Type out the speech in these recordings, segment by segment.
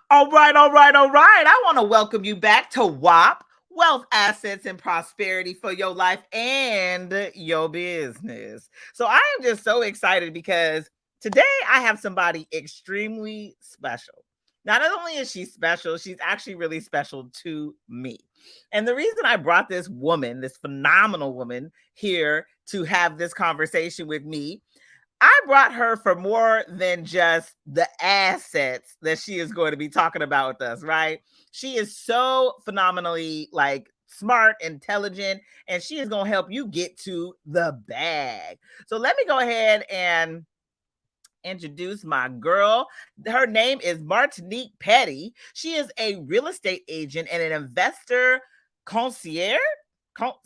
All right, all right, all right. I want to welcome you back to WAP, Wealth, Assets, and Prosperity for your life and your business. So I am just so excited because today I have somebody extremely special. Not only is she special, she's actually really special to me. And the reason I brought this woman, this phenomenal woman, here to have this conversation with me, I brought her for more than just the assets that she is going to be talking about with us, right? She is so phenomenally smart, intelligent, and she is going to help you get to the bag. So let me go ahead and introduce my girl. Her name is Martinique Petty. She is a real estate agent and an investor concierge.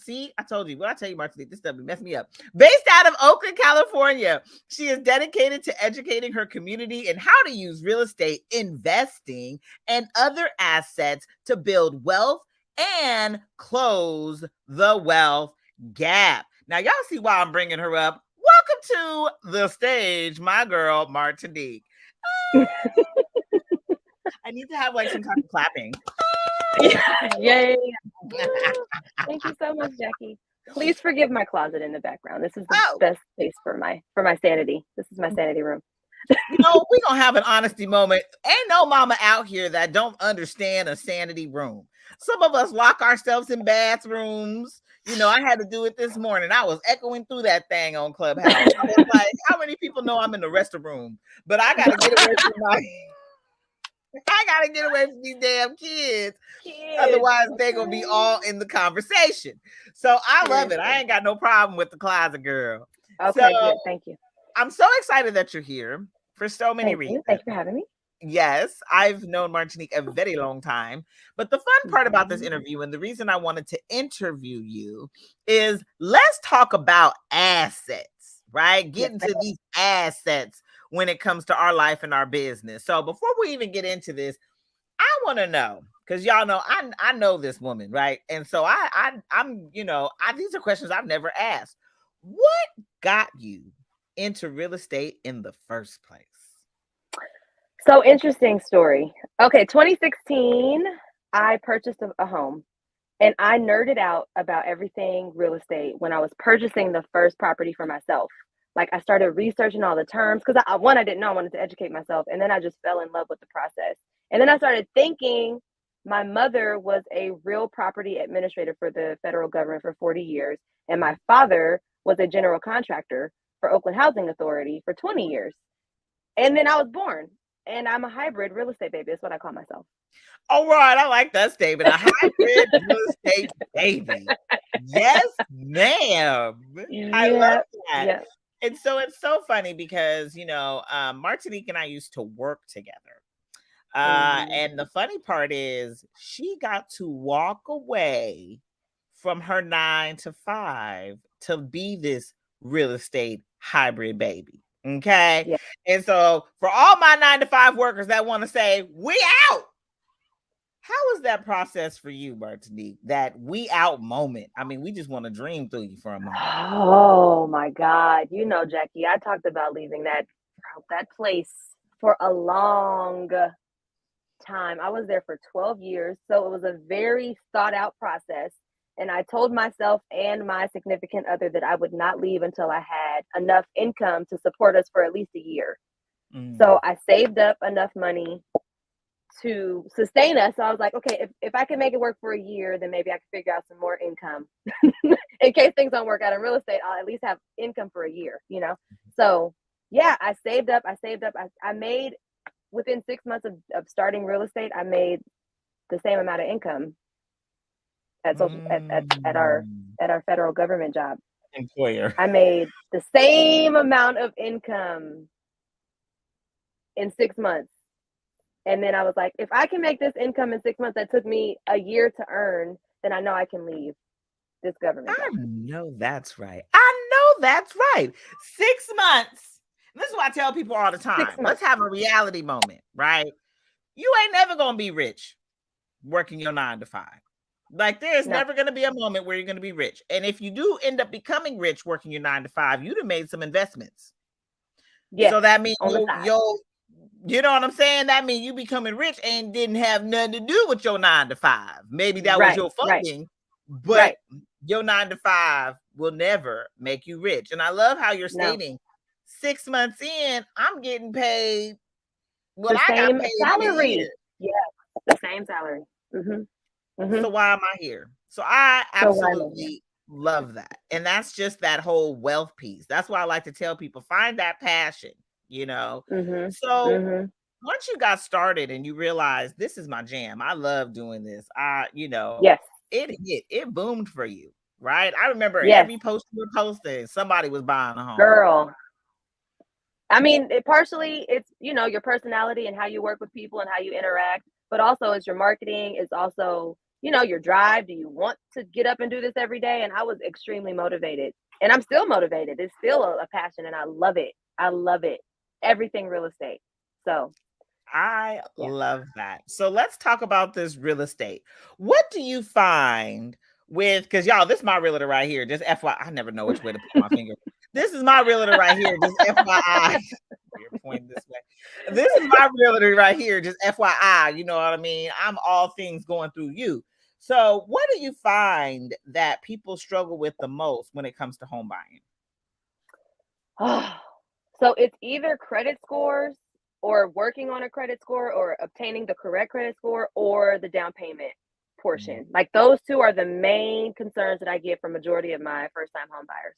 See, I told you. What I tell you, Martinique, this stuff messed me up. Based out of Oakland, California, she is dedicated to educating her community in how to use real estate, investing, and other assets to build wealth and close the wealth gap. Now, y'all see why I'm bringing her up. Welcome to the stage, my girl, Martinique. I need to have some kind of clapping. Yay. Thank you so much, Jackie. Please forgive my closet in the background. This is the best place for my sanity. This is my sanity room. We're going to have an honesty moment. Ain't no mama out here that don't understand a sanity room. Some of us lock ourselves in bathrooms. I had to do it this morning. I was echoing through that thing on Clubhouse. I was like, how many people know I'm in the restroom? But I got to get away from these damn kids. Otherwise, they're going to be all in the conversation. So I love it. I ain't got no problem with the closet girl. Okay, good. Thank you. I'm so excited that you're here for so many reasons. Thank you for having me. Yes, I've known Martinique a very long time. But the fun part about this interview, and the reason I wanted to interview you, is let's talk about assets, right? Get into these assets when it comes to our life and our business. So before we even get into this, I want to know, because y'all know I know this woman, right? And so I'm these are questions I've never asked. What got you into real estate in the first place? So interesting story. Okay, 2016, I purchased a home, and I nerded out about everything real estate when I was purchasing the first property for myself. Like, I started researching all the terms because I didn't know. I wanted to educate myself, and then I just fell in love with the process. And then I started thinking, my mother was a real property administrator for the federal government for 40 years, and my father was a general contractor for Oakland Housing Authority for 20 years. And then I was born. And I'm a hybrid real estate baby. That's what I call myself. All right. I like that statement. A hybrid real estate baby. Yes, ma'am. Yeah, I love that. Yeah. And so it's so funny because, Martinique and I used to work together. And the funny part is she got to walk away from her 9 to 5 to be this real estate hybrid baby. Okay. Yeah. And so for all my 9 to 5 workers that want to say, we out. How was that process for you, Martinique? That we out moment. I mean, we just want to dream through you for a moment. Oh my God. Jackie, I talked about leaving that place for a long time. I was there for 12 years. So it was a very thought out process. And I told myself and my significant other that I would not leave until I had enough income to support us for at least a year. So I saved up enough money to sustain us. So I was like, okay, if I can make it work for a year, then maybe I can figure out some more income. In case things don't work out in real estate, I'll at least have income for a year, So yeah, I saved up. I made, within 6 months of starting real estate, I made the same amount of income at our federal government job employer. I made the same amount of income in 6 months. And then I was like, if I can make this income in 6 months that took me a year to earn, then I know I can leave this government job. I know that's right. 6 months. This is what I tell people all the time. Let's have a reality moment, right? You ain't never going to be rich working your 9 to 5. Like, there's never going to be a moment where you're going to be rich. And if you do end up becoming rich working your 9 to 5, you'd have made some investments. Yeah. So that means You know what I'm saying? That means you becoming rich and didn't have nothing to do with your 9 to 5. Maybe that was Right, your right, funding, but right. your 9 to 5 will never make you rich. And I love how you're No, stating 6 months in, I'm getting paid. Well, the I got same paid in a year. salary. Yeah, the same salary. So Mhm. why am I here? So I So why am I here? absolutely love that. And that's just that whole wealth piece. That's why I like to tell people find that passion, you know. Mhm. So Mhm. once you got started and you realized this is my jam, I love doing this. Yes. It boomed for you, right? I remember Yes, every post you were posting, somebody was buying a home. girl. I mean, partially it's, your personality and how you work with people and how you interact, but also it's your marketing, it's also, your drive. Do you want to get up and do this every day? And I was extremely motivated. And I'm still motivated. It's still a passion and I love it. I love it. Everything real estate. So, I yeah. love that. So let's talk about this real estate. What do you find with, because y'all, this is my realtor right here. Just FYI, I never know which way to put my finger. This is my realtor right here. Just FYI. You're pointing this way. This is my realtor right here. Just FYI. You know what I mean? I'm all things going through you. So, what do you find that people struggle with the most when it comes to home buying? So it's either credit scores or working on a credit score or obtaining the correct credit score or the down payment Mhm. portion. Like those two are the main concerns that I get from majority of my first time home buyers.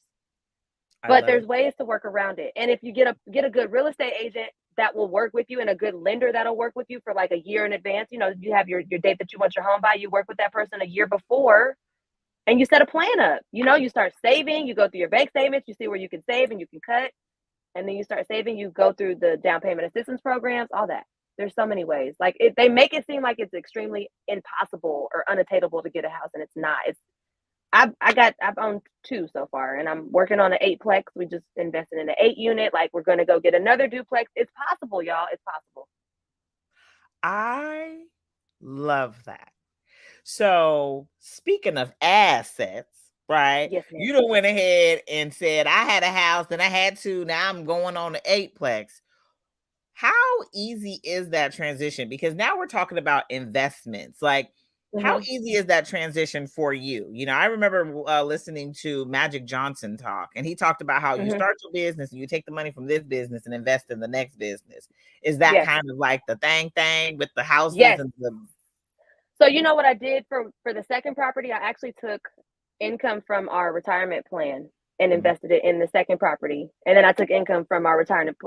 I But love there's it. ways to work around it. And if you get a good real estate agent that will work with you and a good lender that'll work with you for like a year in advance, you have your date that you want your home by, you work with that person a year before and you set a plan up. You start saving, you go through your bank statements, you see where you can save and you can cut, and then you start saving, you go through the down payment assistance programs, all that. There's so many ways. Like they make it seem like it's extremely impossible or unattainable to get a house, and it's not. I've owned two so far, and I'm working on an eightplex. We just invested in an 8 unit. Like we're gonna go get another duplex. It's possible, y'all. It's possible. I love that. So speaking of assets, right? Yes, ma'am. You done went ahead and said, I had a house, then I had two, now I'm going on the eightplex. How easy is that transition? Because now we're talking about investments. Like, how Hmm. easy is that transition for you? You know, I remember listening to Magic Johnson talk, and he talked about how you Hmm. start your business and you take the money from this business and invest in the next business. Is that Yes. kind of like the thing with the houses Yes. and the So you know what I did for the second property? I actually took income from our retirement plan and Mhm. invested it in the second property, and then I took income from our retirement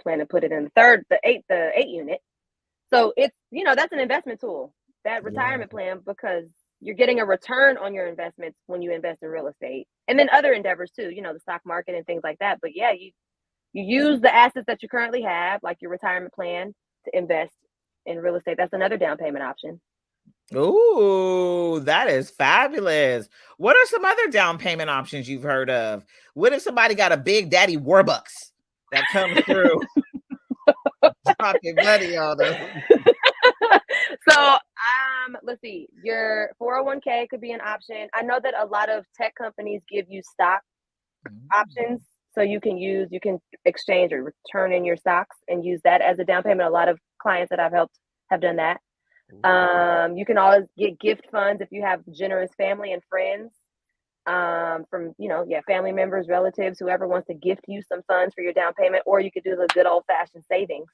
plan and put it in the eight unit. So it's that's an investment tool, that Yeah. retirement plan, because you're getting a return on your investments when you invest in real estate, and then other endeavors too, the stock market and things like that. But yeah, you use the assets that you currently have, like your retirement plan, to invest in real estate. That's another down payment option. Ooh, that is fabulous. What are some other down payment options you've heard of? What if somebody got a big daddy Warbucks that comes through dropping money on them? So, let's see. Your 401k could be an option. I know that a lot of tech companies give you stock options, Mm. so you can exchange or return in your stocks and use that as a down payment. A lot of clients that I've helped have done that. Ooh. You can always get gift funds if you have generous family and friends, from family members, relatives, whoever wants to gift you some funds for your down payment, or you could do the good old fashioned savings.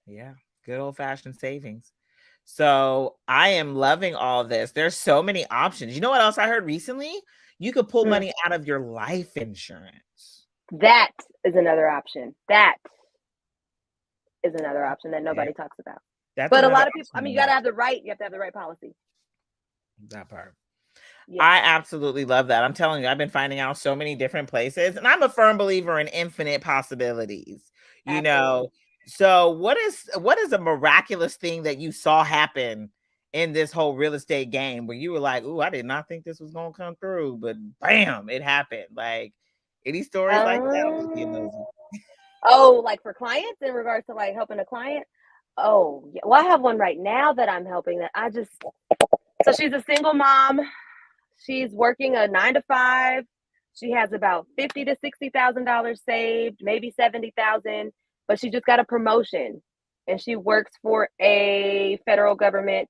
Yeah, good old fashioned savings. So I am loving all this. There's so many options. You know what else I heard recently? You could pull Hmm. money out of your life insurance. That is another option. That is another option that Yeah, nobody talks about. that's But a another lot of people, I option mean, to you know. have to have the right policy. That part. Yes, I absolutely love that. I'm telling you, I've been finding out so many different places, and I'm a firm believer in infinite possibilities. You know, absolutely. so what is a miraculous thing that you saw happen in this whole real estate game where you were like, "Ooh, I did not think this was gonna come through," but bam, it happened. Like any stories like that? I'm just being Um, nosy. oh, like for clients in regards to like helping a client. Oh, yeah. Well, I have one right now that I'm helping that so she's a single mom. She's working a 9 to 5. She has about 50 to $60,000 saved, maybe 70,000, but she just got a promotion. and she works for a federal government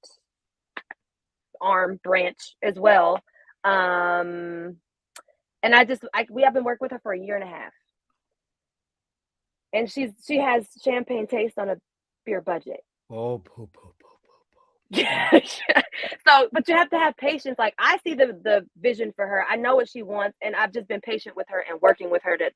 arm branch as well. And we have been working with her for a year and a half, and she has champagne taste on a beer budget. Oh, poo, poo, poo, poo, poo. Yeah. So, but you have to have patience. Like, I see the vision for her. I know what she wants, and I've just been patient with her and working with her to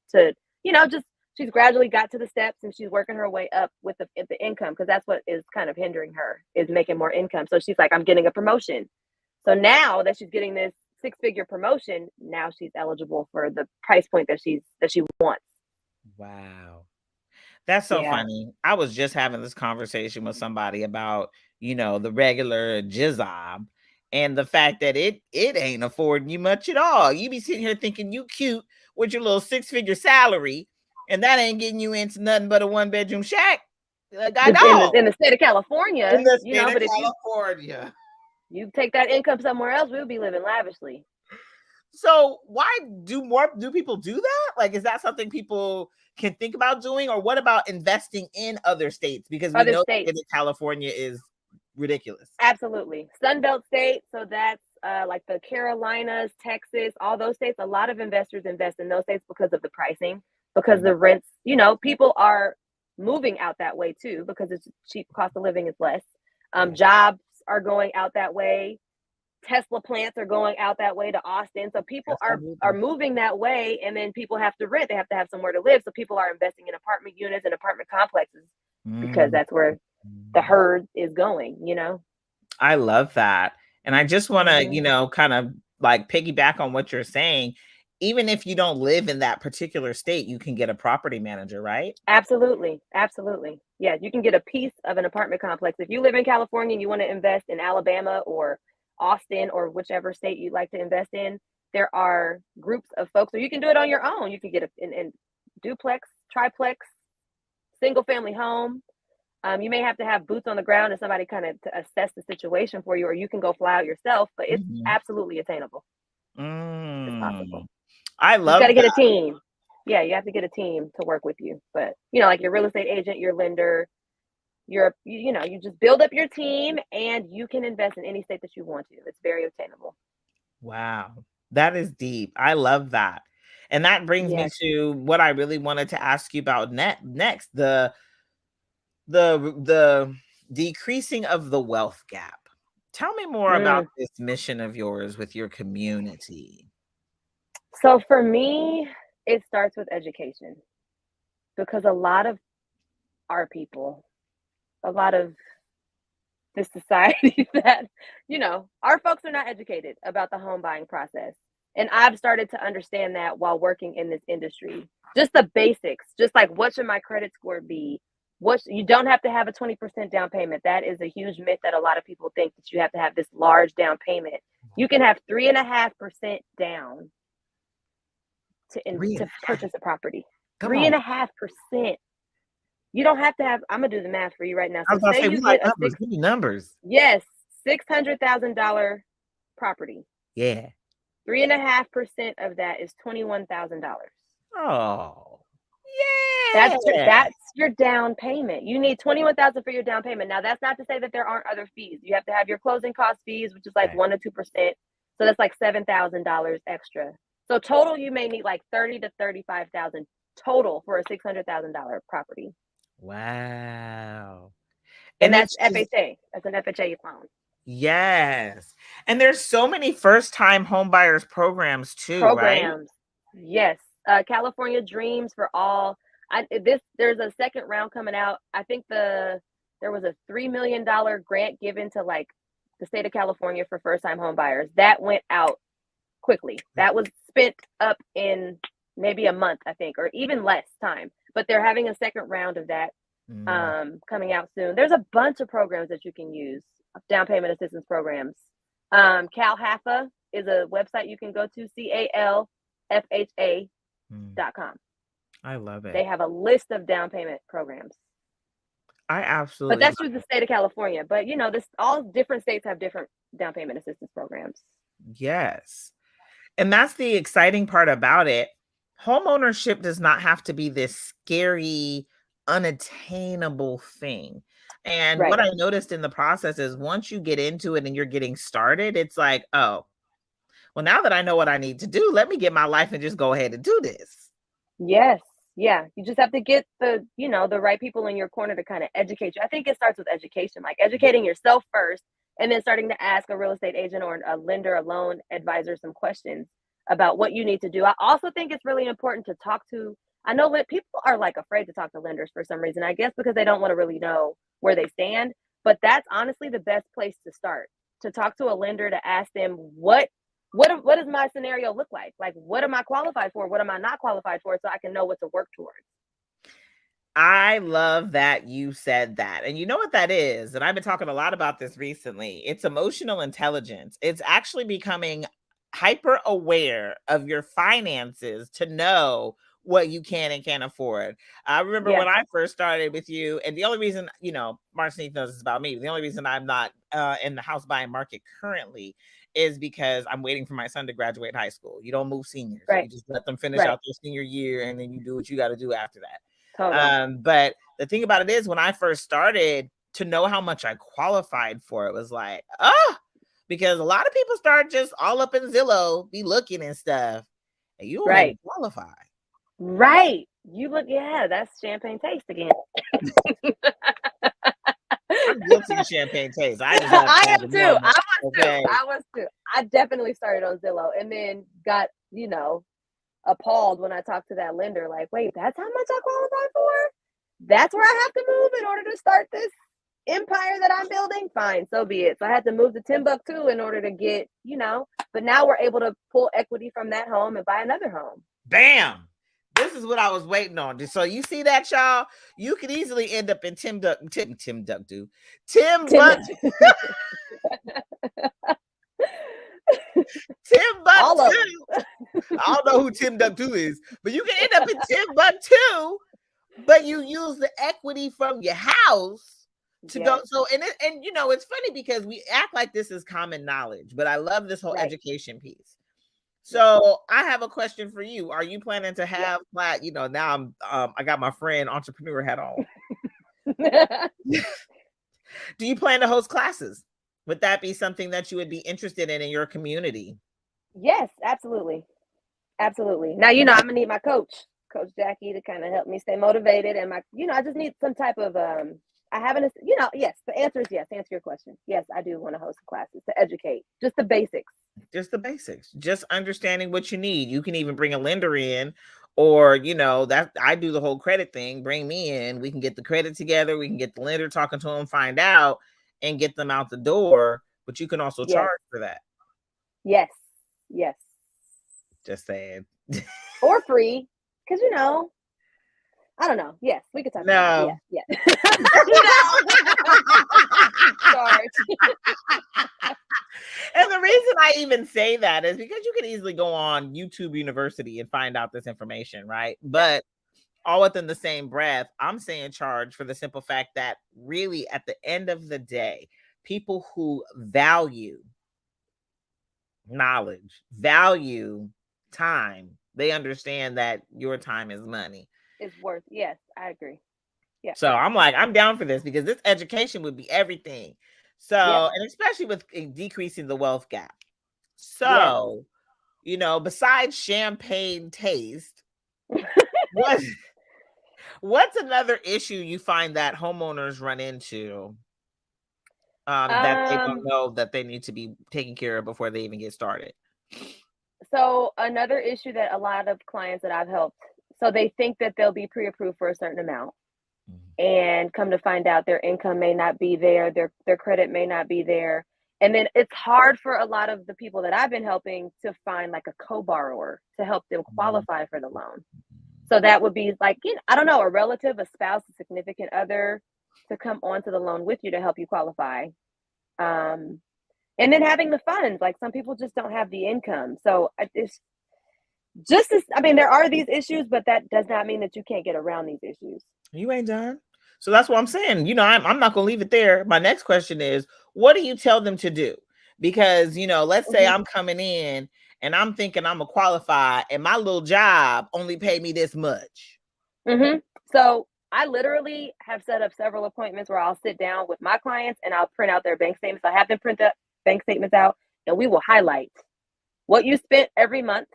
just she's gradually got to the steps, and she's working her way up with the income, because that's what is kind of hindering her, is making more income. So she's like, I'm getting a promotion. So now that she's getting this 6-figure promotion, now she's eligible for the price point that she wants. Wow. That's so funny. I was just having this conversation with somebody about, the regular job and the fact that it ain't affording you much at all. You be sitting here thinking you cute with your little 6-figure salary, and that ain't getting you into nothing but a 1-bedroom shack. Like, I know. In the state of California, in the state of California. If you take that income somewhere else, we'll be living lavishly. So why do people do that? Like, is that something people can think about doing? Or what about investing in other states? Because we know that California is ridiculous. Absolutely. Sunbelt states. So that's like the Carolinas, Texas, all those states. A lot of investors invest in those states because of the pricing, because the rents, people are moving out that way too, because it's cheap, cost of living is less. Jobs are going out that way. Tesla plants are going out that way to Austin. So people are moving that way, and then people have to rent. They have to have somewhere to live. So people are investing in apartment units and apartment complexes because that's where the herd is going, I love that. And I just want to, kind of like piggyback on what you're saying. Even if you don't live in that particular state, you can get a property manager, right? Absolutely. Absolutely. Yeah, you can get a piece of an apartment complex. If you live in California and you want to invest in Alabama or Austin or whichever state you'd like to invest in, there are groups of folks, or you can do it on your own. You can get a duplex, triplex, single family home. You may have to have boots on the ground and somebody kind of to assess the situation for you, or you can go fly out yourself, but it's absolutely attainable. It's possible. I love you got to get a team. Yeah, you have to get a team to work with you. But, like your real estate agent, your lender, you just build up your team, and you can invest in any state that you want to. It's very attainable. Wow. That is deep. I love that. And that brings me to what I really wanted to ask you about next, the decreasing of the wealth gap. Tell me more about this mission of yours with your community. So for me, it starts with education, because a lot of our people, a lot of this society that, our folks are not educated about the home buying process. And I've started to understand that while working in this industry. Just the basics, just like, what should my credit score be? You don't have to have a 20% down payment. That is a huge myth that a lot of people think, that you have to have this large down payment. You can have 3.5% down to purchase a property. 3.5%. You don't have to have. I'm gonna do the math for you right now. So say you get numbers. Give me numbers. Yes, $600,000 property. Yeah. 3.5% of that is $21,000. Oh, yeah. That's your down payment. You need $21,000 for your down payment. Now, that's not to say that there aren't other fees. You have to have your closing cost fees, which is like 1 to 2%. So that's like $7,000 extra. So total, you may need like $30,000 to $35,000 total for a $600,000 property. Wow. And that's FHA. That's an FHA loan. Yes. And there's so many first-time homebuyers programs too, right? Yes. California Dreams for All. There's a second round coming out. I think there was a $3 million grant given to like the state of California for first-time homebuyers. That went out quickly. That was spent up in maybe a month, I think, or even less time. But they're having a second round of that coming out soon. There's a bunch of programs that you can use, down payment assistance programs. CalHFA is a website you can go to, CalFHA.com. I love it. They have a list of down payment programs. I absolutely. But that's through the state of California. But all different states have different down payment assistance programs. Yes. And that's the exciting part about it. Homeownership does not have to be this scary unattainable thing. And what Right. I noticed in the process is once you get into it and you're getting started, it's like, oh, well, now that I know what I need to do, let me get my life and just go ahead and do this. Yes. Yeah. You just have to get the right people in your corner to kind of educate you. I think it starts with education, like educating yourself first, and then starting to ask a real estate agent or a lender, a loan advisor some questions about what you need to do. I also think it's really important to talk to, I know that people are like afraid to talk to lenders for some reason, I guess because they don't want to really know where they stand. But that's honestly the best place to start, to talk to a lender, to ask them what does my scenario look like? Like, what am I qualified for? What am I not qualified for? So I can know what to work towards. I love that you said that. And you know what that is? And I've been talking a lot about this recently. It's emotional intelligence. It's actually becoming hyper aware of your finances to know what you can and can't afford. I remember Yes. when I first started with you, and the only reason, Martinique knows this about me. The only reason I'm not in the house buying market currently is because I'm waiting for my son to graduate high school. You don't move seniors. Right. You just let them finish Right. out their senior year, and then you do what you got to do after that. Totally. But the thing about it is, when I first started, to know how much I qualified for, it was like, because a lot of people start just all up in Zillow, be looking and stuff, and you don't Right. even qualify. Right. You look, yeah, that's champagne taste again. I'm guilty of champagne taste. I just have to I have am a too. moment. I was too. Okay. I was too. I definitely started on Zillow and then got, appalled when I talked to that lender. Like, wait, that's how much I qualify for? That's where I have to move in order to start this empire that I'm building? Fine, so be it. So I had to move to Timbuktu in order to get, but now we're able to pull equity from that home and buy another home. Bam. This is what I was waiting on. So you see that, y'all? You could easily end up in Timbuktu. Timbuktu. All of Timbuktu. them. I don't know who Timbuktu is, but you can end up in Timbuktu, but you use the equity from your house to go. So, and it's funny because we act like this is common knowledge, but I love this whole education piece. So I have a question for you. Are you planning to have now I got my friend entrepreneur hat on. Do you plan to host classes? Would that be something that you would be interested in your community? Yes, absolutely. Absolutely. Now, I'm gonna need my coach, Coach Jacqui, to kind of help me stay motivated. And I just need some type of I haven't, yes, the answer is yes. To answer your question. Yes, I do want to host classes to educate, just the basics. Just the basics, just understanding what you need. You can even bring a lender in, or that I do the whole credit thing. Bring me in, we can get the credit together, we can get the lender talking to them, find out, and get them out the door. But you can also charge for that. Yes. Just saying. Or free, because I don't know. Yes, we could talk about it. Yeah. Sorry. And the reason I even say that is because you can easily go on YouTube University and find out this information, right? But all within the same breath, I'm saying charge for the simple fact that really at the end of the day, people who value knowledge, value time, they understand that your time is money. It's worth, yes, I agree. Yeah. So I'm like, I'm down for this because this education would be everything. So, and especially with decreasing the wealth gap. So, besides champagne taste, what's another issue you find that homeowners run into that they don't know that they need to be taken care of before they even get started? So another issue that a lot of clients that I've helped, so they think that they'll be pre-approved for a certain amount. And come to find out their income may not be there, their credit may not be there. And then it's hard for a lot of the people that I've been helping to find like a co-borrower to help them qualify for the loan. So that would be like, I don't know, a relative, a spouse, a significant other to come onto the loan with you to help you qualify. And then having the funds, like some people just don't have the income. So it's there are these issues, but that does not mean that you can't get around these issues. You ain't done. So that's what I'm saying. I'm not going to leave it there. My next question is, what do you tell them to do? Because, let's say I'm coming in and I'm thinking I'm a qualify and my little job only paid me this much. So I literally have set up several appointments where I'll sit down with my clients and I'll print out their bank statements. I have them print the bank statements out, and we will highlight what you spent every month,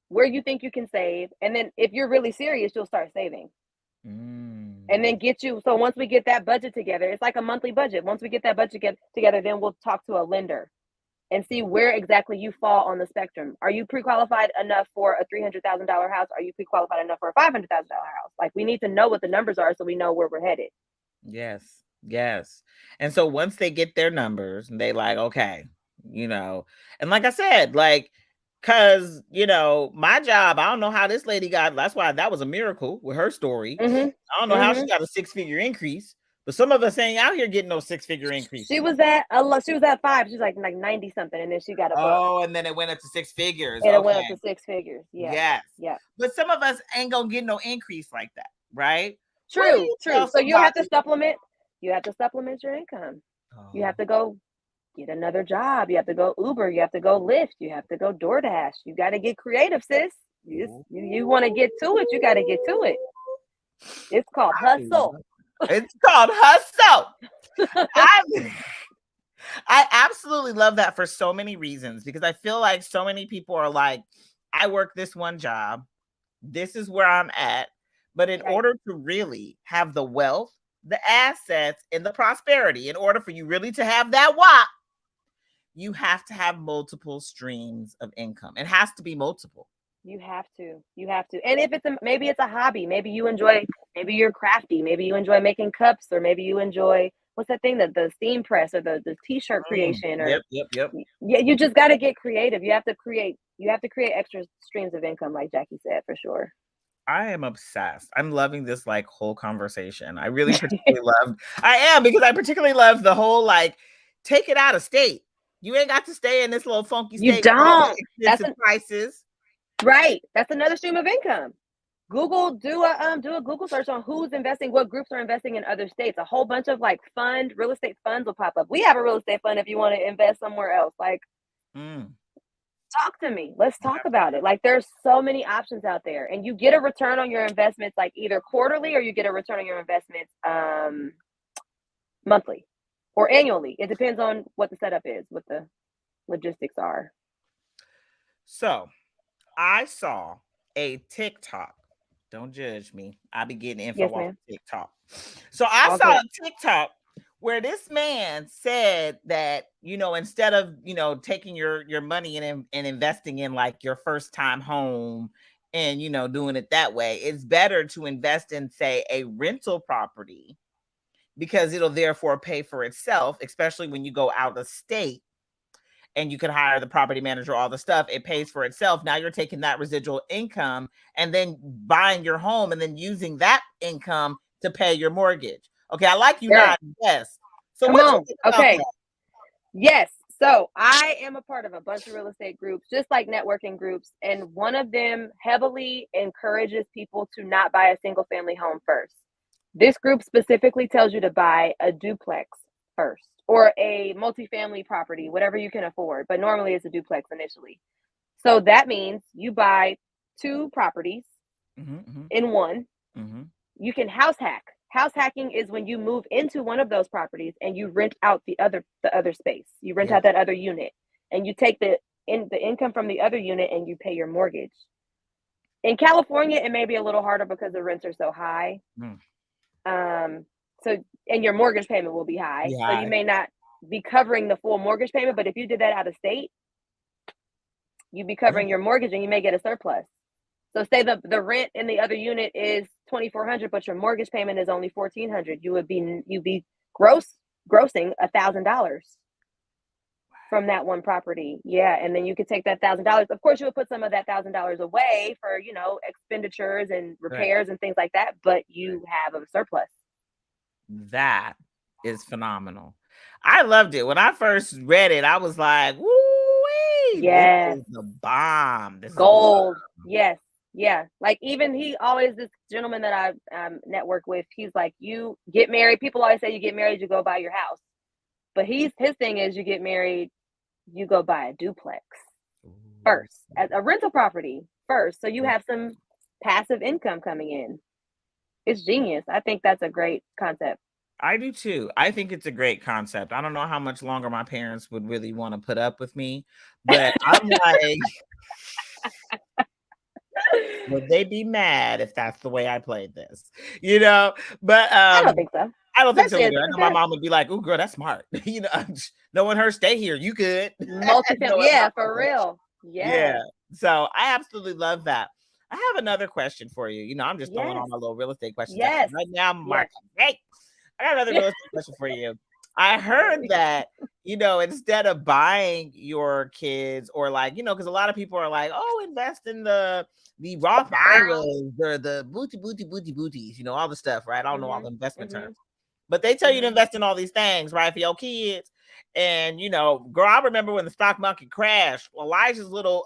where you think you can save, and then if you're really serious, you'll start saving. And then get you. So once we get that budget together, it's like a monthly budget. Once we get that budget together, then we'll talk to a lender and see where exactly you fall on the spectrum. Are you pre-qualified enough for a $300,000 house? Are you pre-qualified enough for a $500,000 house? Like, we need to know what the numbers are so we know where we're headed. Yes. Yes. And so once they get their numbers, they like, okay, and like I said, like, cause my job, I don't know how this lady got, that's why that was a miracle with her story. Mm-hmm. I don't know how she got a 6-figure increase, but some of us ain't out here getting no 6-figure increase. She was at 5. She was like 90 something, and then she got a buck. Oh, and then it went up to 6 figures. And it went up to 6 figures. Yeah. Yes. Yeah. But some of us ain't gonna get no increase like that, right? True. So you have to supplement. You have to supplement your income. Oh. You have to go get another job. You have to go Uber. You have to go Lyft. You have to go DoorDash. You got to get creative, sis. You want to get to it, you got to get to it. It's called hustle. It's called hustle. I absolutely love that for so many reasons, because I feel like so many people are like, I work this one job. This is where I'm at. But in order to really have the wealth, the assets, and the prosperity, in order for you really to have that WAP, you have to have multiple streams of income. It has to be multiple. You have to. And if maybe it's a hobby, maybe you're crafty, maybe you enjoy making cups, or maybe you enjoy, what's that thing, the steam press, or the t-shirt creation, or yep. Yeah, you just got to get creative. You have to create extra streams of income, like Jacqui said, for sure. I am obsessed. I'm loving this like whole conversation. I really particularly because I particularly love the whole, like, take it out of state. You ain't got to stay in this little funky state. You don't. That's prices. Right. That's another stream of income. Google, do a Google search on who's investing, what groups are investing in other states. A whole bunch of like real estate funds will pop up. We have a real estate fund if you want to invest somewhere else. Like, talk to me. Let's talk about it. Like, there's so many options out there, and you get a return on your investments, like either quarterly, or you get a return on your investments monthly or annually. It depends on what the setup is, what the logistics are. So I saw a TikTok. Don't judge me. I be getting info off TikTok. So I saw a TikTok where this man said that, instead of, taking your money and investing in like your first time home and, doing it that way, it's better to invest in, say, a rental property, because it'll therefore pay for itself, especially when you go out of state and you can hire the property manager, all the stuff. It pays for itself. Now you're taking that residual income and then buying your home and then using that income to pay your mortgage. Okay, I like you guys. Yes. So come on. Okay. Yes. So I am a part of a bunch of real estate groups, just like networking groups. And one of them heavily encourages people to not buy a single family home first. This group specifically tells you to buy a duplex first, or a multifamily property, whatever you can afford. But normally it's a duplex initially. So that means you buy 2 properties in one. You can house hack. House hacking is when you move into one of those properties and you rent out the other space. You rent out that other unit, and you take the income from the other unit and you pay your mortgage. In California, it may be a little harder because the rents are so high. And your mortgage payment will be high. So you may not be covering the full mortgage payment, but if you did that out of state, you'd be covering your mortgage and you may get a surplus. So say the rent in the other unit is $2,400, but your mortgage payment is only $1,400. You'd be grossing $1,000 from that one property. Yeah. And then you could take that $1,000. Of course, you would put some of that $1,000 away for, expenditures and repairs and things like that, but you have a surplus. That is phenomenal. I loved it. When I first read it, I was like, woo-wee, yes, this is the bomb. This gold. Is the bomb. Yes. Yeah. Like, even this gentleman that I network with, he's like, you get married. People always say you get married, you go buy your house. But his thing is, you get married, you go buy a duplex first, as a rental property first. So you have some passive income coming in. It's genius. I think that's a great concept. I do too. I think it's a great concept. I don't know how much longer my parents would really want to put up with me, but I'm like, would they be mad if that's the way I played this? You know, but I don't think so. I don't think so Especially either. I know my mom would be like, "Oh, girl, that's smart." You know, knowing her, stay here. You good? multi-family. Knowing my Yeah, for mother. real. Yeah. Yes. So I absolutely love that. I have another question for you. You know, I'm just throwing all Yes. my little real estate questions at you Yes. right now, Mark. Yes. Hey, I got another real estate question for you. I heard that, you know, instead of buying your kids or like, you know, because a lot of people are like, oh, invest in the Roth IRAs or the booties, you know, all the stuff, right? I don't know all the investment terms. But they tell you to invest in all these things, right, for your kids. And you know, girl, I remember when the stock market crashed. Elijah's little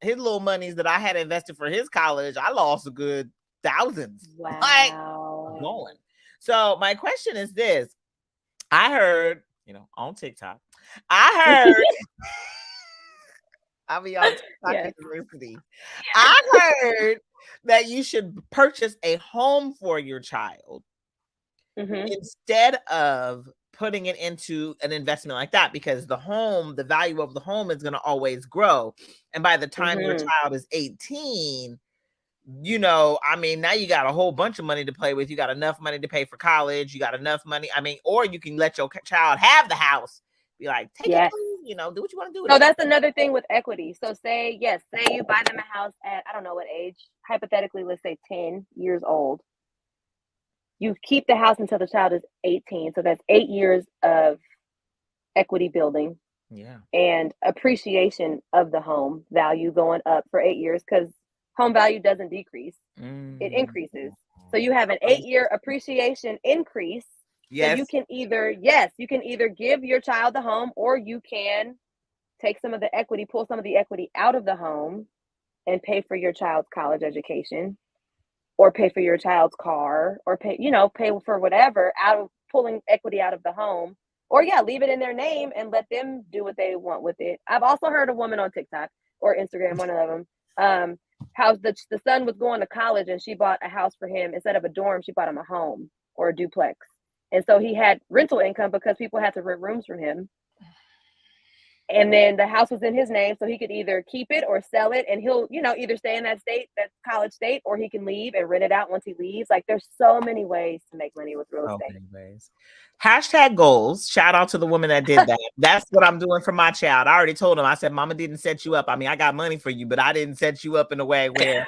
his little monies that I had invested for his college, I lost a good thousands. Like Wow. going. So my question is this. I heard, you know, on TikTok, I heard I'll be on TikTok Yes. University. I heard that you should purchase a home for your child instead of putting it into an investment like that, because the value of the home is going to always grow. And by the time your child is 18, you know, I mean, now you got a whole bunch of money to play with. You got enough money to pay for college. You got enough money. I mean, or you can let your child have the house. Be like, take it, you know, do what you want to do with So it. that's another thing with equity. So say you buy them a house at, I don't know what age, hypothetically, let's say 10 years old. You keep the house until the child is 18. So that's 8 years of equity building. Yeah. And appreciation of the home value going up for 8 years, because home value doesn't decrease, it increases. So you have an 8-year appreciation increase. Yes. So you can either give your child the home, or you can take some of the equity, pull some of the equity out of the home and pay for your child's college education, or pay for your child's car, or pay for whatever out of pulling equity out of the home. Or leave it in their name and let them do what they want with it. I've also heard a woman on TikTok or Instagram, one of them, how the son was going to college and she bought a house for him. Instead of a dorm, she bought him a home or a duplex. And so he had rental income because people had to rent rooms from him. And then the house was in his name, so he could either keep it or sell it, and he'll, either stay in that college state, or he can leave and rent it out once he leaves. Like, there's so many ways to make money with real estate. Ways. Hashtag goals. Shout out to the woman that did that. That's what I'm doing for my child. I already told him. I said, Mama didn't set you up. I mean, I got money for you, but I didn't set you up in a way where,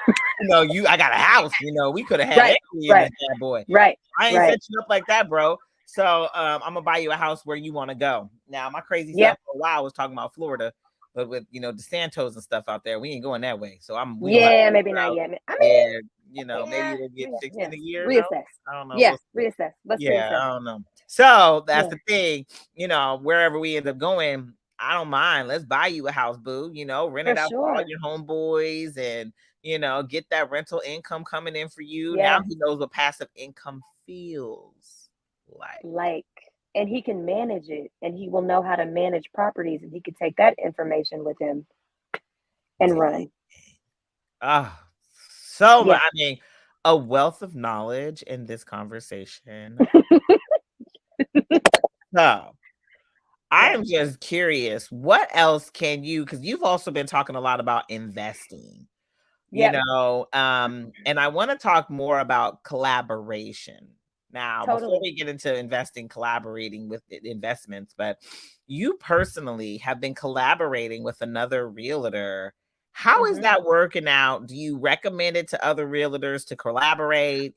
I got a house. We could have had equity in this bad boy. Right. I ain't set you up like that, bro. So I'm gonna buy you a house where you want to go. Now, my crazy self for a while was talking about Florida, but with DeSantos and stuff out there, we ain't going that way. So maybe not yet. I mean, maybe we'll get 16 a year. Reassess. No? I don't know. Yeah, reassess. Let's reassess. I don't know. So that's the thing. Wherever we end up going, I don't mind. Let's buy you a house, boo. Rent it out for all your homeboys, and get that rental income coming in for you. Now he knows what passive income feels like, and he can manage it, and he will know how to manage properties, and he could take that information with him and run. So much. I mean, a wealth of knowledge in this conversation. So I am just curious, what else can you, because you've also been talking a lot about investing, and I want to talk more about collaboration. Now, before we get into investing, collaborating with investments, but you personally have been collaborating with another realtor. How is that working out? Do you recommend it to other realtors to collaborate?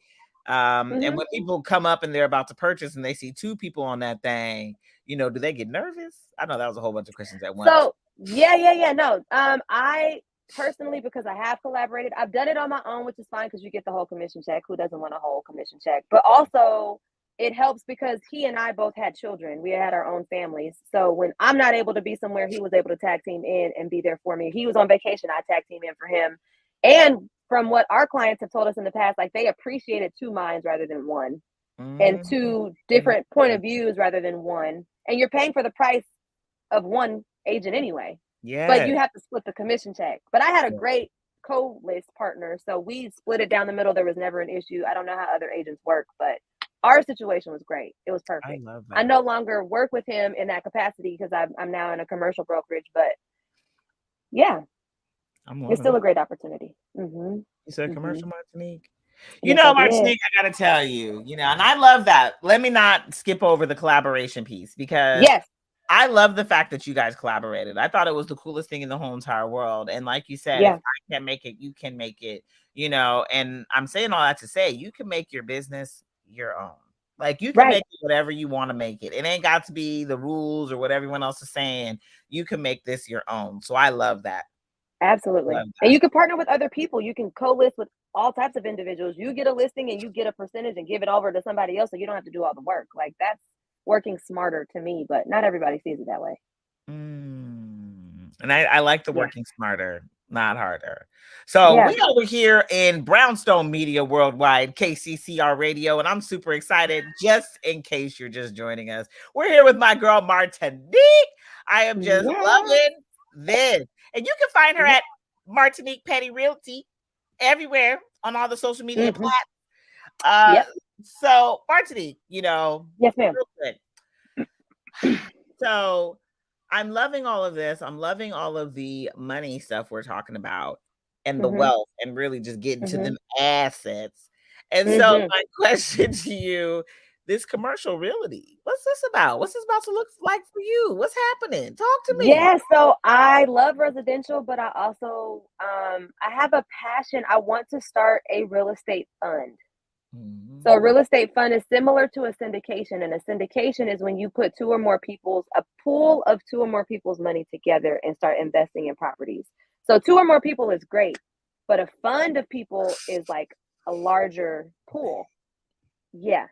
And when people come up and they're about to purchase and they see two people on that thing, do they get nervous? I know that was a whole bunch of questions at once. So, no. I personally, because I have collaborated, I've done it on my own, which is fine because you get the whole commission check. Who doesn't want a whole commission check? But also it helps because he and I both had children. We had our own families. So when I'm not able to be somewhere, he was able to tag team in and be there for me. He was on vacation, I tag team in for him. And from what our clients have told us in the past, like, they appreciated two minds rather than one, and two different point of views rather than one. And you're paying for the price of one agent anyway. Yeah. But you have to split the commission check. But I had a great co-list partner. So we split it down the middle. There was never an issue. I don't know how other agents work, but our situation was great. It was I perfect. love I that. no longer work with him in that capacity because I'm now in a commercial brokerage, but yeah, I'm it's loving still it. a great opportunity. Mm-hmm. You said Mm-hmm. commercial, Martinique. Yes, I did. Martinique, I gotta tell you, and I love that. Let me not skip over the collaboration piece because Yes. I love the fact that you guys collaborated. I thought it was the coolest thing in the whole entire world. And like you said, if Yeah. I can't make it, you can make it, and I'm saying all that to say you can make your business your own. Like you can Right. make it whatever you want to make it. It ain't got to be the rules or what everyone else is saying. You can make this your own. So I love that. Absolutely. Love And that. you can partner with other people. You can co-list with all types of individuals. You get a listing and you get a percentage and give it over to somebody else so you don't have to do all the work. Like that's working smarter to me, but not everybody sees it that way. And I like the Yeah. working smarter, not harder. So Yeah. we over here in Brownstone Media Worldwide, KCCR Radio, and I'm super excited. Just in case you're just joining us, we're here with my girl Martinique. I am just Yeah. loving this, and you can find her Yeah. at Martinique Petty Realty everywhere on all the social media Mm-hmm. platforms. Uh, Yep. so Martinique, Yes, ma'am. real quick. So I'm loving all of this. I'm loving all of the money stuff we're talking about and the Mm-hmm. wealth and really just getting to Mm-hmm. them assets. And so Mm-hmm. my question to you, this commercial realty, what's this about? What's this about to look like for you? What's happening? Talk to me. Yeah, so I love residential, but I also I have a passion. I want to start a real estate fund. So a Mhm. real estate fund is similar to a syndication, and a syndication is when you put a pool of two or more people's money together and start investing in properties. So two or more people is great, but a fund of people is like a larger Okay. pool. Yeah.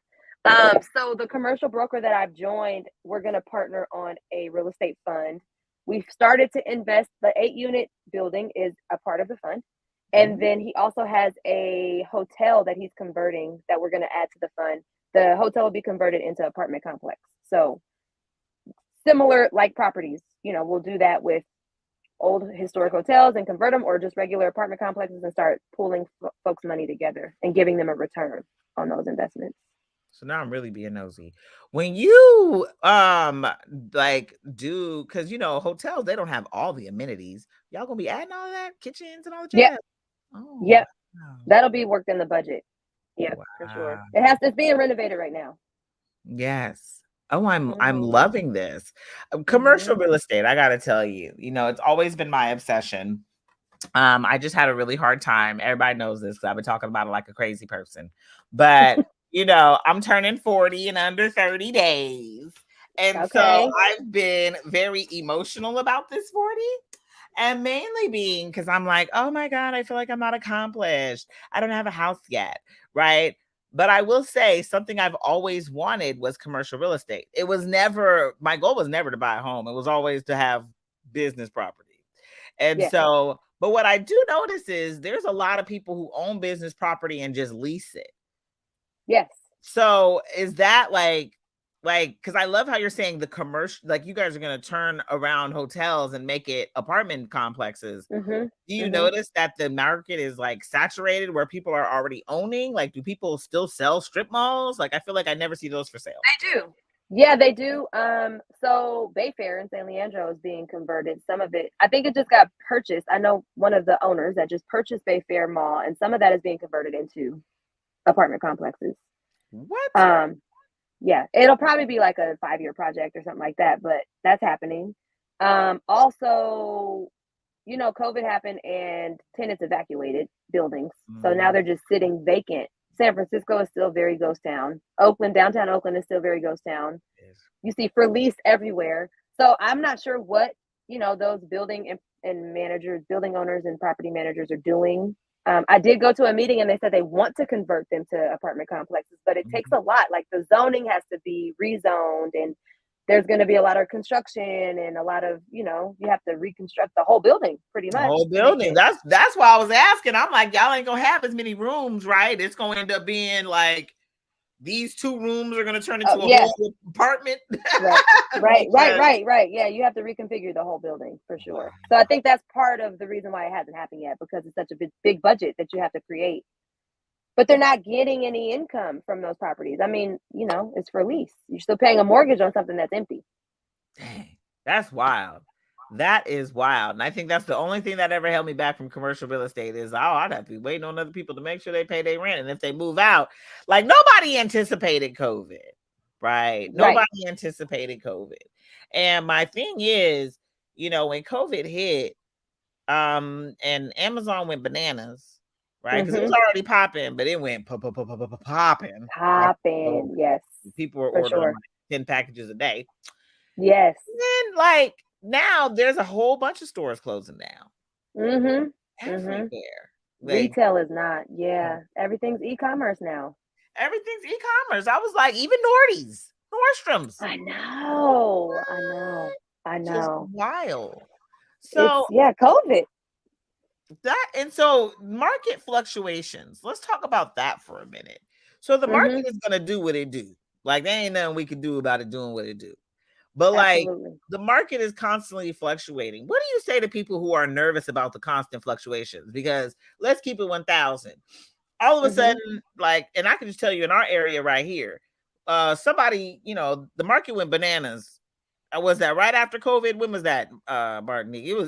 So the commercial broker that I've joined, we're going to partner on a real estate fund. We've started to invest. The 8-unit building is a part of the fund. And Ooh. then he also has a hotel that he's converting that we're going to add to the fund. The hotel will be converted into apartment complex. So similar like properties, we'll do that with old historic hotels and convert them or just regular apartment complexes and start pooling folks' money together and giving them a return on those investments. So now I'm really being nosy. When you like do because hotels, they don't have all the amenities. Y'all gonna be adding all of that, kitchens and all the Yep. jazz. Oh Yep. wow. That'll be worked in the budget. Yep, for sure. Wow. It's being renovated right now. Yes. Oh, I'm Mhm. loving this. Commercial Mhm. real estate, I gotta tell you, it's always been my obsession. I just had a really hard time. Everybody knows this because I've been talking about it like a crazy person. But I'm turning 40 in under 30 days. And so Okay. I've been very emotional about this 40. And mainly being because I'm like, oh my God, I feel like I'm not accomplished. I don't have a house yet. Right. But I will say something I've always wanted was commercial real estate. It was never, my goal was never to buy a home. It was always to have business property. And Yeah. so, but what I do notice is there's a lot of people who own business property and just lease it. Yes. So is that because I love how you're saying the commercial, like you guys are going to turn around hotels and make it apartment complexes. Mhm. Do you Mhm. notice that the market is like saturated where people are already owning? Like, do people still sell strip malls? Like, I feel like I never see those for sale. They do. Yeah, they do. So Bayfair in San Leandro is being converted. Some of it, I think it just got purchased. I know one of the owners that just purchased Bayfair Mall, and some of that is being converted into apartment complexes. What? Um, yeah, it'll probably be like a 5-year project or something like that, but that's happening. Also, COVID happened and tenants evacuated buildings. So now Mm, they're just sitting vacant. San Francisco is still very ghost town. Downtown Oakland is still very ghost town. yes. You see for lease everywhere. So I'm not sure what, those and managers, building owners and property managers are doing. I did go to a meeting and they said they want to convert them to apartment complexes, but it takes Mhm. a lot. Like the zoning has to be rezoned and there's going to be a lot of construction and a lot of, you have to reconstruct the whole building pretty The much whole to make building. it. That's why I was asking. I'm like, y'all ain't gonna have as many rooms, right? It's gonna end up being like these 2 rooms are going to turn into a yeah. whole apartment. Right. Yeah, you have to reconfigure the whole building for sure. So I think that's part of the reason why it hasn't happened yet, because it's such a big budget that you have to create. But they're not getting any income from those properties. I mean, it's for lease. You're still paying a mortgage on something that's empty. Dang, that's wild. That is wild. And I think that's the only thing that ever held me back from commercial real estate is, I'd have to be waiting on other people to make sure they pay their rent. And if they move out, like nobody anticipated COVID, right? Nobody anticipated COVID. And my thing is, when COVID hit, and Amazon went bananas, right? Because it was already popping, but it went popping. Popping, yes. People were for ordering sure. like 10 packages a day. Yes. And like now there's a whole bunch of stores closing down. Everywhere. Like, retail is not. Yeah. Everything's e-commerce now. Everything's e-commerce. I was like, even Nordstroms. I know. Just wild. So COVID. So market fluctuations. Let's talk about that for a minute. So the market is gonna do what it do. Like there ain't nothing we can do about it doing what it do. But like the market is constantly fluctuating. What do you say to people who are nervous about the constant fluctuations? Because let's keep it 1,000. All of a sudden, like, and I can just tell you in our area right here, somebody, the market went bananas. Was that right after COVID? When was that, Martinique? It was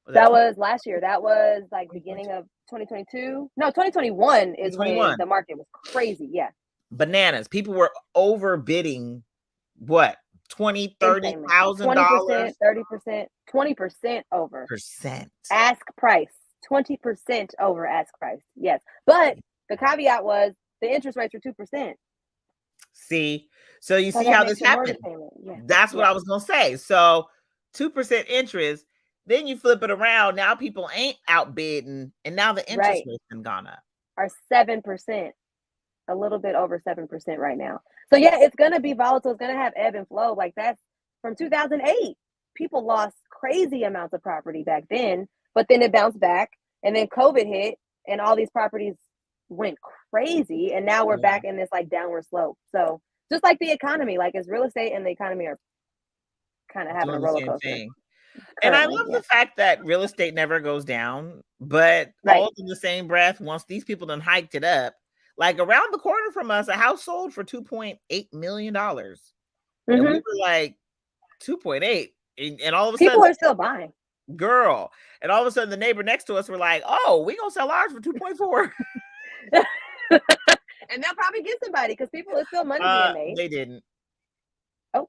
that was last year. That was like beginning of 2022. No, 2021 is when the market was crazy. Yeah. Bananas. People were overbidding what? $20,000, $30,000, 30%, 20% over ask price, 20% over ask price. Yes, but the caveat was the interest rates were 2%. See, so you see how this happened. That's what I was gonna say. So 2% interest, then you flip it around. Now people ain't outbidding, and now the interest rates have gone up. Are 7%. A little bit over 7% right now. So yeah, it's gonna be volatile. It's gonna have ebb and flow. Like that's from 2008. People lost crazy amounts of property back then, but then it bounced back, and then COVID hit, and all these properties went crazy, and now we're back in this like downward slope. So just like the economy, like as real estate and the economy are kind of having a roller coaster. And I love the fact that real estate never goes down, but all in the same breath, once these people done hiked it up. Like around the corner from us, a house sold for $2.8 million. And we were like, 2.8. And all of a sudden, people are still buying. Girl. And all of a sudden, the neighbor next to us were like, oh, we gonna sell ours for 2.4. And they'll probably get somebody because people are still money being made. They didn't. Oh.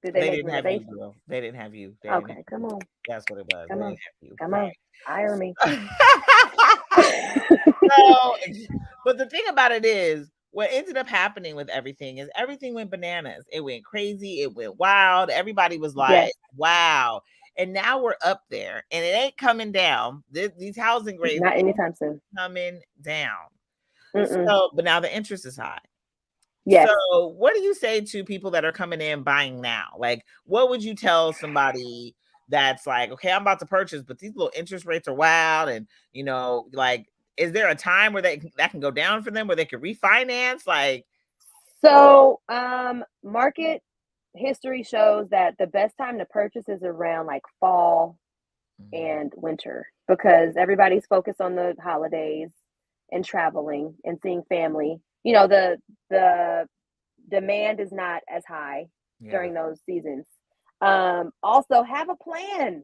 Did they didn't have you, girl. They didn't have you. Okay, come on. That's what it was. Come on. Come on. Hire me. So, but the thing about it is, what ended up happening with everything is everything went bananas. It went crazy. It went wild. Everybody was like, wow. And now we're up there, and it ain't coming down. These housing rates not anytime soon coming down. So, but now the interest is high. Yes. So what do you say to people that are coming in buying now? Like, what would you tell somebody that's like, okay, I'm about to purchase, but these little interest rates are wild, and like, is there a time where that can go down for them, where they can refinance? Like, so market history shows that the best time to purchase is around like fall and winter, because everybody's focused on the holidays and traveling and seeing family. The demand is not as high during those seasons. Also have a plan.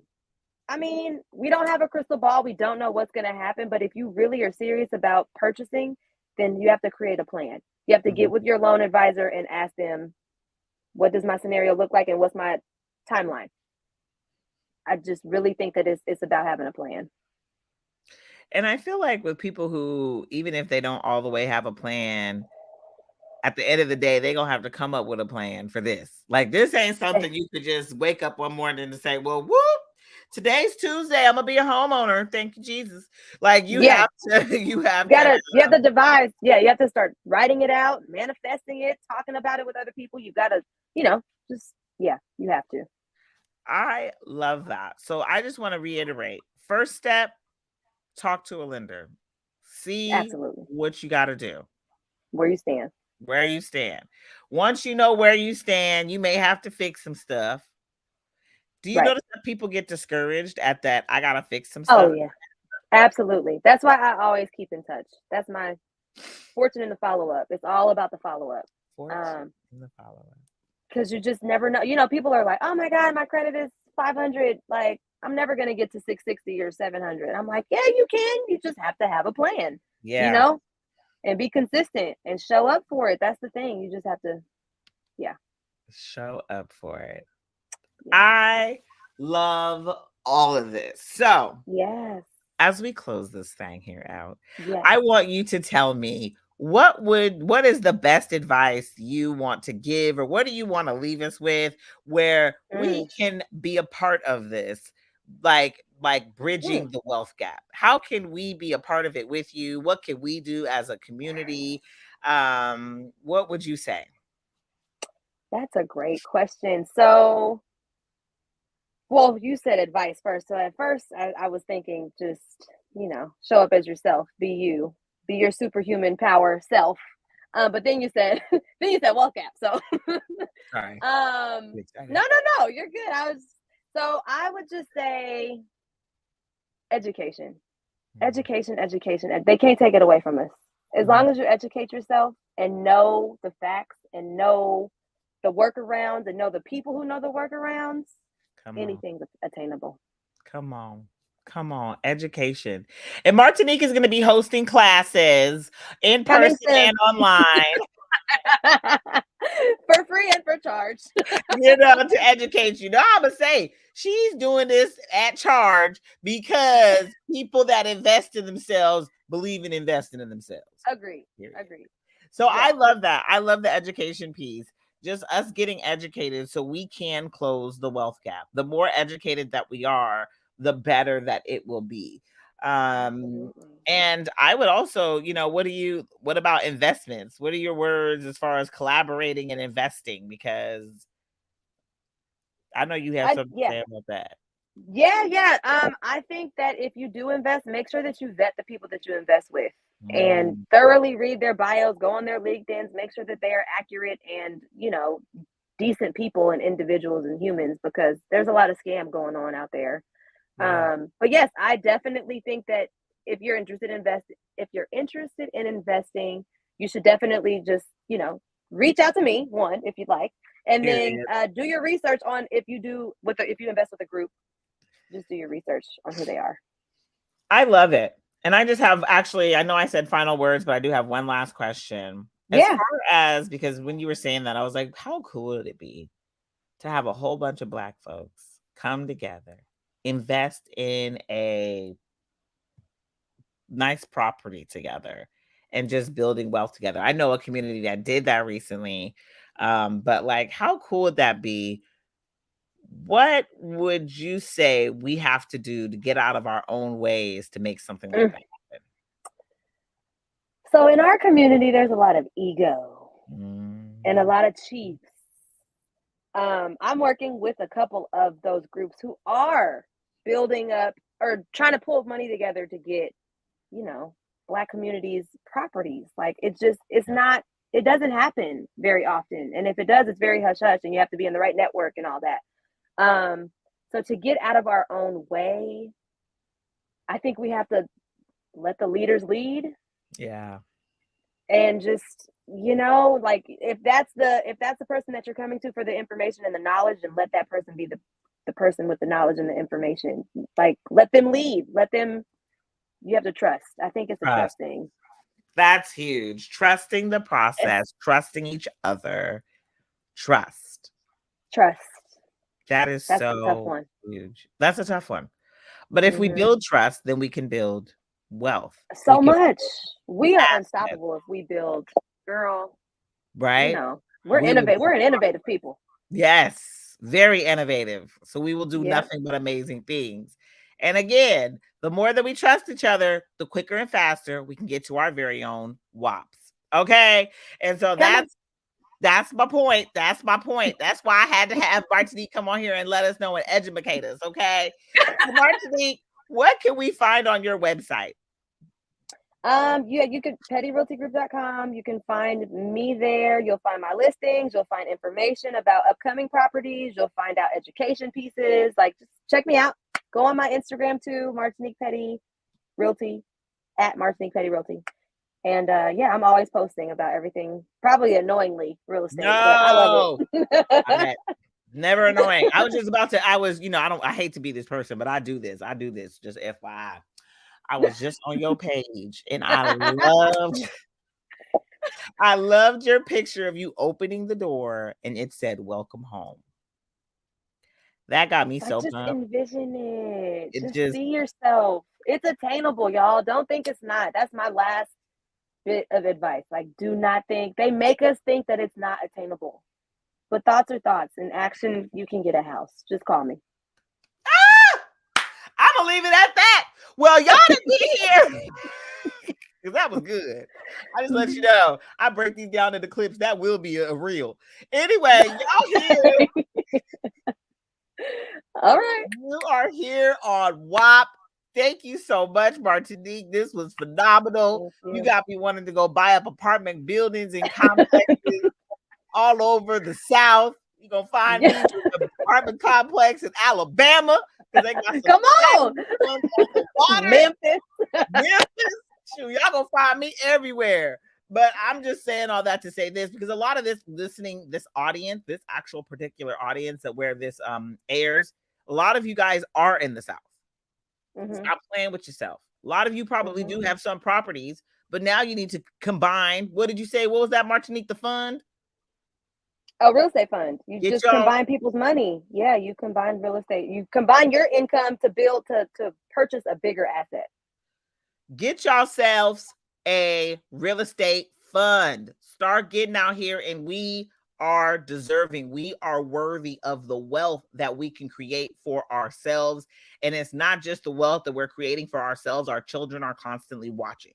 I mean, we don't have a crystal ball. We don't know what's going to happen, but if you really are serious about purchasing, then you have to create a plan. You have to get with your loan advisor and ask them, what does my scenario look like and what's my timeline? I just really think that it's about having a plan. And I feel like with people who, even if they don't all the way have a plan, at the end of the day, they're going to have to come up with a plan for this. Like, this ain't something you could just wake up one morning and say, well, whoop, today's Tuesday, I'm going to be a homeowner. Thank you, Jesus. Like, you have to devise. Yeah, you have to start writing it out, manifesting it, talking about it with other people. You got to, you have to. I love that. So I just want to reiterate. First step, talk to a lender. See Absolutely. what you got to do. Where you stand. Where you stand. Once you know where you stand, you may have to fix some stuff. Do you Right. notice that people get discouraged at that? I got to fix some Oh stuff. yeah. Absolutely. That's why I always keep in touch. That's my fortune in the follow up. It's all about the follow up. Fortune in the follow-up. Because you just never know. You know, people are like, "Oh my God, my credit is 500. Like, I'm never gonna get to 660 or 700." I'm like, "Yeah, you can. You just have to have a plan, you Yeah. know, and be consistent and show up for it. That's the thing. You just have to, yeah, Show up for it. yeah, I love all of this. So, yes, as we close this thing here out, yes. I want you to tell me what is the best advice you want to give, or what do you want to leave us with where we Mm, can be a part of this, like mm. bridging the wealth gap? How can we be a part of it with you? What can we do as a community? What would you say? That's a great question. So, well, you said advice first. So at first, I was thinking just, show up as yourself, be you, be your superhuman power self. But then you said, then you said wealth gap. So, Sorry. no, no, no, you're good. So I would just say education, education, education. They can't take it away from us. As Mhm. long as you educate yourself and know the facts and know the workarounds and know the people who know the workarounds, Come on. anything's attainable. Come on. Come on. Education. And Martinique is going to be hosting classes in Coming person soon. and online, For free and for charge. to educate you. Now, I'm going to say she's doing this at charge because people that invest in themselves believe in investing in themselves. Agreed. Period. Agreed. So I Yeah. love that. I love the education piece. Just us getting educated so we can close the wealth gap. The more educated that we are, the better that it will be. Absolutely. And I would also, what about investments? What are your words as far as collaborating and investing? Because I know you have something to Yeah. say about that. Yeah, yeah. I think that if you do invest, make sure that you vet the people that you invest with and Mm, thoroughly read their bios, go on their LinkedIn's, make sure that they are accurate and, decent people and individuals and humans because there's a lot of scam going on out there. yeah. But yes, I definitely think that if you're interested in investing, you should definitely just, reach out to me, one, if you'd like, and then Period. do your research on if you invest with a group, just do your research on who they are. I love it. And I just have actually, I know I said final words, but I do have one last question. As Yeah. far as, because when you were saying that, I was like, how cool would it be to have a whole bunch of Black folks come together, invest in a nice property together, and just building wealth together? I know a community that did that recently. But like, how cool would that be? What would you say we have to do to get out of our own ways to make something like Mm. that happen? So in our community, there's a lot of ego and a Mm, lot of chiefs. I'm working with a couple of those groups who are building up or trying to pull money together to get, you know, Black communities properties. Like it's yeah. not, it doesn't happen very often. And if it does, it's very hush hush and you have to be in the right network and all that. So to get out of our own way, I think we have to let the leaders lead Yeah. and just, like if that's the person that you're coming to for the information and the knowledge, and let that person be the person with the knowledge and the information. Like let them lead. You have to trust. I think it's a trust Trust. thing. That's huge. Trusting the It's process, trusting each other. Trust. trust. That is That's the tough so one. huge. That's a tough one. But if we Hmm. build trust, then we can build wealth. We So can much. We are asset, unstoppable if we build. Girl, right? We will we're build. an innovative people. Yes, very innovative. So we will do Yep. nothing but amazing things. And again, the more that we trust each other, the quicker and faster we can get to our very own WAPs. Okay. And so Come on. that's my point. That's my point. That's why I had to have Martinique come on here and let us know and educate us. Okay. So Martinique, what can we find on your website? Yeah, you can pettyrealtygroup.com. You can find me there. You'll find my listings. You'll find information about upcoming properties. You'll find out education pieces. Like, just check me out. Go on my Instagram too, Martinique Petty Realty, at Martinique Petty Realty. And yeah, I'm always posting about everything, probably annoyingly real estate, but I love it. Never annoying. I was just about to, I hate to be this person, but I do this just FYI. I was just on your page and I loved your picture of you opening the door and it said welcome home. That got me so just pumped. Envision it. Just see yourself. It's attainable, y'all. Don't think it's not. That's my last bit of advice. Like, do not think. They make us think that it's not attainable. But thoughts are thoughts. In action, you can get a house. Just call me. I'm gonna leave it at that. Well, y'all didn't be here. Because that was good. I just let you know. I break these down into clips. That will be a reel. Anyway, y'all here. All right. You are here on WAP. Thank you so much, Martinique. This was phenomenal. You got me wanting to go buy up apartment buildings and complexes all over the South. You're going to find me an apartment complex in Alabama. They got come on. Memphis. Shoot, y'all going to find me everywhere. But I'm just saying all that to say this, because a lot of this audience, this actual particular audience that where this airs, a lot of you guys are in the South. Mm-hmm. Stop playing with yourself. A lot of you probably do have some properties, but now you need to combine. What did you say? What was that, Martinique, the fund? Oh, real estate fund. You just combine people's money. Yeah, you combine real estate. You combine your income to build to purchase a bigger asset. Get yourselves a real estate fund. Start getting out here, and we are deserving. We are worthy of the wealth that we can create for ourselves. And it's not just the wealth that we're creating for ourselves. Our children are constantly watching.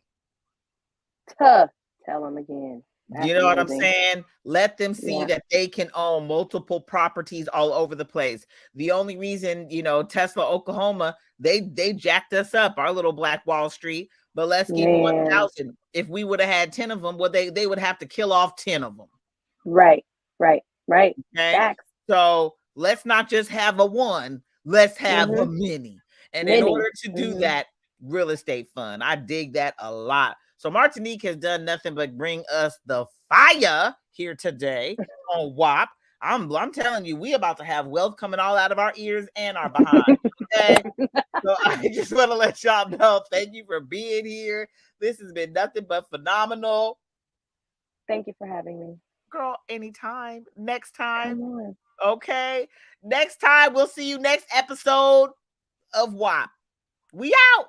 Tell them again. That's you know amazing. What I'm saying? Let them see that they can own multiple properties all over the place. The only reason, Tesla, Oklahoma, they jacked us up, our little Black Wall Street. But let's get 1,000. If we would have had 10 of them, well, they would have to kill off 10 of them. Right. Okay? Facts. So let's not just have a one. Let's have a many. And in order to do that, real estate fund. I dig that a lot. So Martinique has done nothing but bring us the fire here today on WAP. I'm telling you, we about to have wealth coming all out of our ears and our behind. Okay. So I just want to let y'all know, thank you for being here. This has been nothing but phenomenal. Thank you for having me. Girl, anytime. Next time. Okay. Next time, we'll see you next episode of WAP. We out.